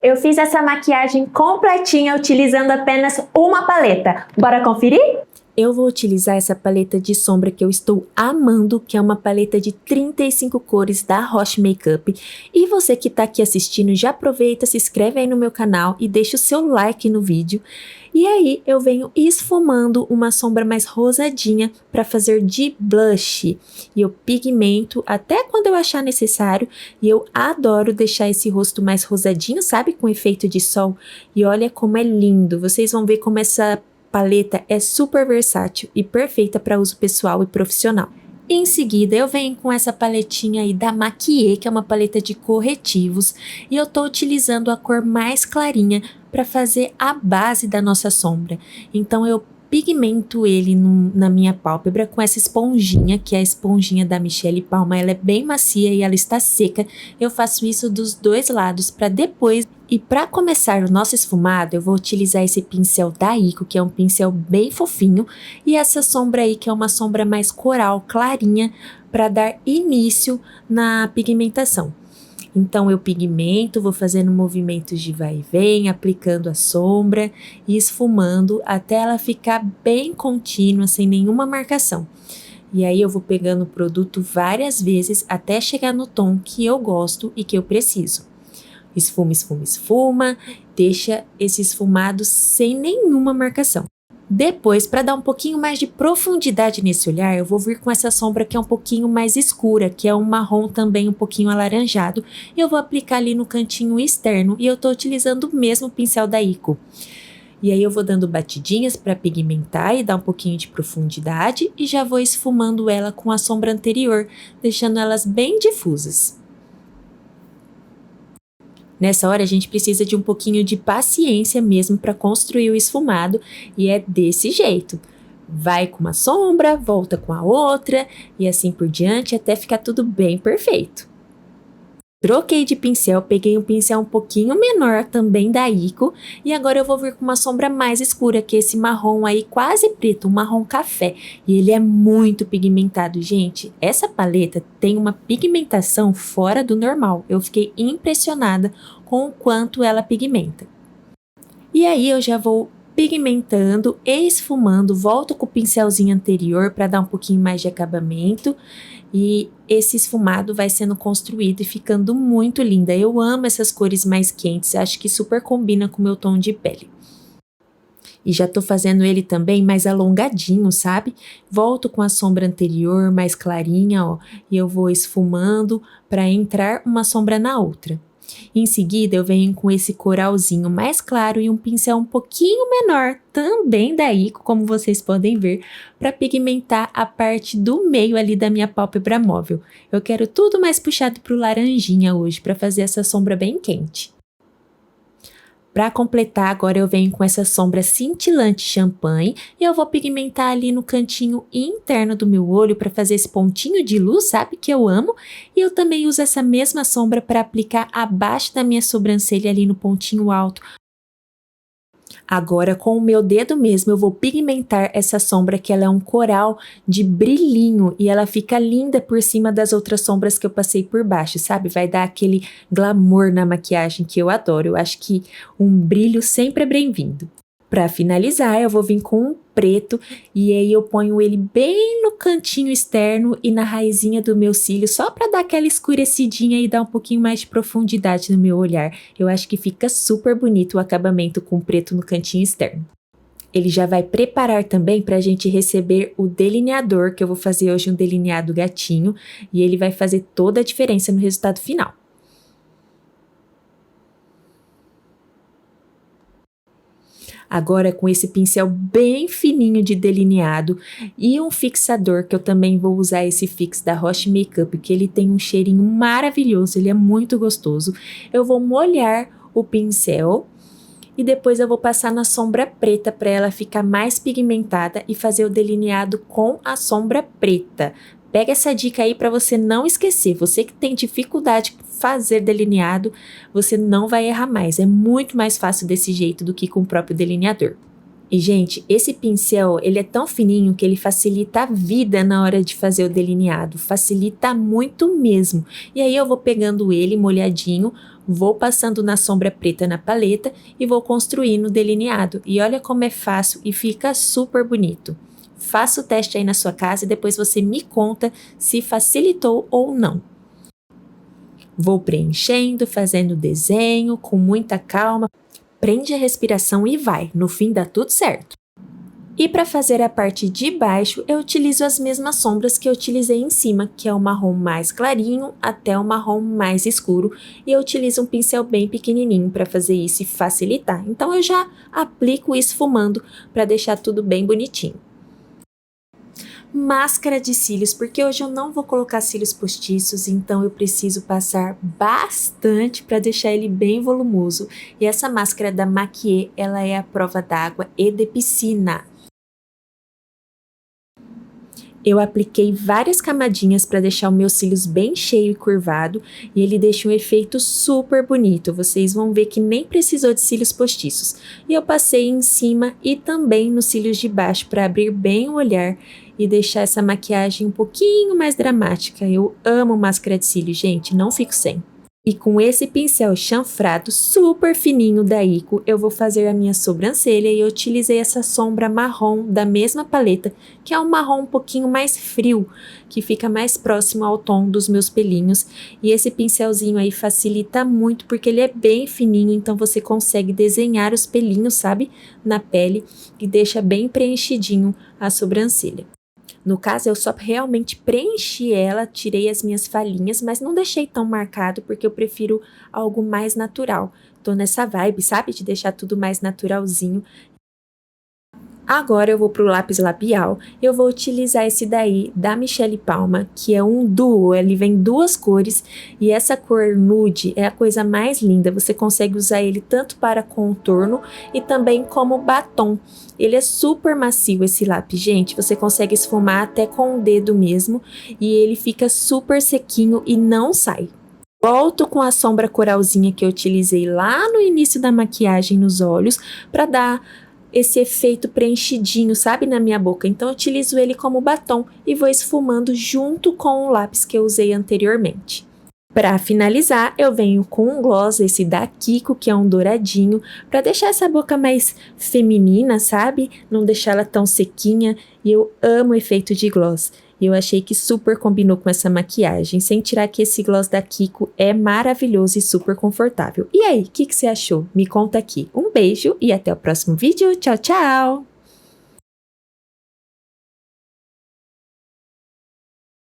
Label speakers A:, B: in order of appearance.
A: Eu fiz essa maquiagem completinha utilizando apenas uma paleta. Bora conferir?
B: Eu vou utilizar essa paleta de sombra que eu estou amando, que é uma paleta de 35 cores da Roche Makeup. E você que tá aqui assistindo, já aproveita, se inscreve aí no meu canal e deixa o seu like no vídeo. E aí eu venho esfumando uma sombra mais rosadinha para fazer de blush. E eu pigmento até quando eu achar necessário. E eu adoro deixar esse rosto mais rosadinho, sabe? Com efeito de sol. E olha como é lindo. Vocês vão ver como essa paleta é super versátil e perfeita para uso pessoal e profissional. Em seguida, eu venho com essa paletinha aí da Maquiê, que é uma paleta de corretivos, e eu tô utilizando a cor mais clarinha para fazer a base da nossa sombra. Então eu pigmento ele na minha pálpebra com essa esponjinha, que é a esponjinha da Michele Palma. Ela é bem macia e ela está seca. Eu faço isso dos dois lados para depois. E para começar o nosso esfumado, eu vou utilizar esse pincel da Ico, que é um pincel bem fofinho, e essa sombra aí, que é uma sombra mais coral, clarinha, para dar início na pigmentação. Então eu pigmento, vou fazendo movimentos de vai e vem, aplicando a sombra e esfumando até ela ficar bem contínua, sem nenhuma marcação. E aí eu vou pegando o produto várias vezes até chegar no tom que eu gosto e que eu preciso. Esfuma, esfuma, esfuma, deixa esse esfumado sem nenhuma marcação. Depois, para dar um pouquinho mais de profundidade nesse olhar, eu vou vir com essa sombra que é um pouquinho mais escura, que é um marrom também um pouquinho alaranjado, e eu vou aplicar ali no cantinho externo, e eu tô utilizando o mesmo pincel da Ico. E aí eu vou dando batidinhas para pigmentar e dar um pouquinho de profundidade, e já vou esfumando ela com a sombra anterior, deixando elas bem difusas. Nessa hora a gente precisa de um pouquinho de paciência mesmo para construir o esfumado, e é desse jeito. Vai com uma sombra, volta com a outra e assim por diante até ficar tudo bem perfeito. Troquei de pincel, peguei um pincel um pouquinho menor também da Ico, e agora eu vou vir com uma sombra mais escura, que é esse marrom aí quase preto, um marrom café, e ele é muito pigmentado, gente. Essa paleta tem uma pigmentação fora do normal, eu fiquei impressionada com o quanto ela pigmenta. E aí eu já vou pigmentando e esfumando, volto com o pincelzinho anterior para dar um pouquinho mais de acabamento, e esse esfumado vai sendo construído e ficando muito linda. Eu amo essas cores mais quentes, acho que super combina com o meu tom de pele. E já tô fazendo ele também mais alongadinho, sabe? Volto com a sombra anterior mais clarinha, ó, e eu vou esfumando para entrar uma sombra na outra. Em seguida, eu venho com esse coralzinho mais claro e um pincel um pouquinho menor, também da Ico, como vocês podem ver, para pigmentar a parte do meio ali da minha pálpebra móvel. Eu quero tudo mais puxado para o laranjinha hoje, para fazer essa sombra bem quente. Para completar, agora eu venho com essa sombra cintilante champanhe e eu vou pigmentar ali no cantinho interno do meu olho para fazer esse pontinho de luz, sabe, que eu amo. E eu também uso essa mesma sombra para aplicar abaixo da minha sobrancelha ali no pontinho alto. Agora, com o meu dedo mesmo, eu vou pigmentar essa sombra, que ela é um coral de brilhinho e ela fica linda por cima das outras sombras que eu passei por baixo, sabe? Vai dar aquele glamour na maquiagem que eu adoro. Eu acho que um brilho sempre é bem-vindo. Para finalizar, eu vou vir com um preto e aí eu ponho ele bem no cantinho externo e na raizinha do meu cílio, só para dar aquela escurecidinha e dar um pouquinho mais de profundidade no meu olhar. Eu acho que fica super bonito o acabamento com preto no cantinho externo. Ele já vai preparar também para a gente receber o delineador, que eu vou fazer hoje um delineado gatinho, e ele vai fazer toda a diferença no resultado final. Agora, com esse pincel bem fininho de delineado e um fixador, que eu também vou usar esse fix da Roche Makeup, que ele tem um cheirinho maravilhoso, ele é muito gostoso. Eu vou molhar o pincel e depois eu vou passar na sombra preta para ela ficar mais pigmentada e fazer o delineado com a sombra preta. Pega essa dica aí para você não esquecer. Você que tem dificuldade de fazer delineado, você não vai errar mais. É muito mais fácil desse jeito do que com o próprio delineador. E, gente, esse pincel, ele é tão fininho que ele facilita a vida na hora de fazer o delineado. Facilita muito mesmo. E aí eu vou pegando ele molhadinho, vou passando na sombra preta na paleta e vou construindo o delineado. E olha como é fácil e fica super bonito. Faça o teste aí na sua casa e depois você me conta se facilitou ou não. Vou preenchendo, fazendo desenho com muita calma. Prende a respiração e vai, no fim dá tudo certo. E para fazer a parte de baixo, eu utilizo as mesmas sombras que eu utilizei em cima, que é o marrom mais clarinho até o marrom mais escuro. E eu utilizo um pincel bem pequenininho para fazer isso e facilitar. Então eu já aplico esfumando para deixar tudo bem bonitinho. Máscara de cílios, porque hoje eu não vou colocar cílios postiços, então eu preciso passar bastante para deixar ele bem volumoso. E essa máscara da Maquiê, ela é a prova d'água e de piscina. Eu apliquei várias camadinhas para deixar o meu cílios bem cheio e curvado e ele deixa um efeito super bonito. Vocês vão ver que nem precisou de cílios postiços. E eu passei em cima e também nos cílios de baixo para abrir bem o olhar e deixar essa maquiagem um pouquinho mais dramática. Eu amo máscara de cílios, gente, não fico sem. E com esse pincel chanfrado super fininho da Ico, eu vou fazer a minha sobrancelha e eu utilizei essa sombra marrom da mesma paleta, que é um marrom um pouquinho mais frio, que fica mais próximo ao tom dos meus pelinhos. E esse pincelzinho aí facilita muito, porque ele é bem fininho, então você consegue desenhar os pelinhos, sabe, na pele e deixa bem preenchidinho a sobrancelha. No caso, eu só realmente preenchi ela, tirei as minhas falhinhas, mas não deixei tão marcado porque eu prefiro algo mais natural. Tô nessa vibe, sabe? De deixar tudo mais naturalzinho. Agora eu vou pro lápis labial, eu vou utilizar esse daí da Michele Palma, que é um duo, ele vem duas cores e essa cor nude é a coisa mais linda, você consegue usar ele tanto para contorno e também como batom. Ele é super macio esse lápis, gente, você consegue esfumar até com o dedo mesmo e ele fica super sequinho e não sai. Volto com a sombra coralzinha que eu utilizei lá no início da maquiagem nos olhos para dar esse efeito preenchidinho, sabe, na minha boca. Então eu utilizo ele como batom e vou esfumando junto com o lápis que eu usei anteriormente. Para finalizar, eu venho com um gloss, esse da Kiko, que é um douradinho, para deixar essa boca mais feminina, sabe? Não deixar ela tão sequinha, e eu amo o efeito de gloss. E eu achei que super combinou com essa maquiagem, sem tirar que esse gloss da Kiko é maravilhoso e super confortável. E aí, o que você achou? Me conta aqui. Um beijo e até o próximo vídeo. Tchau, tchau!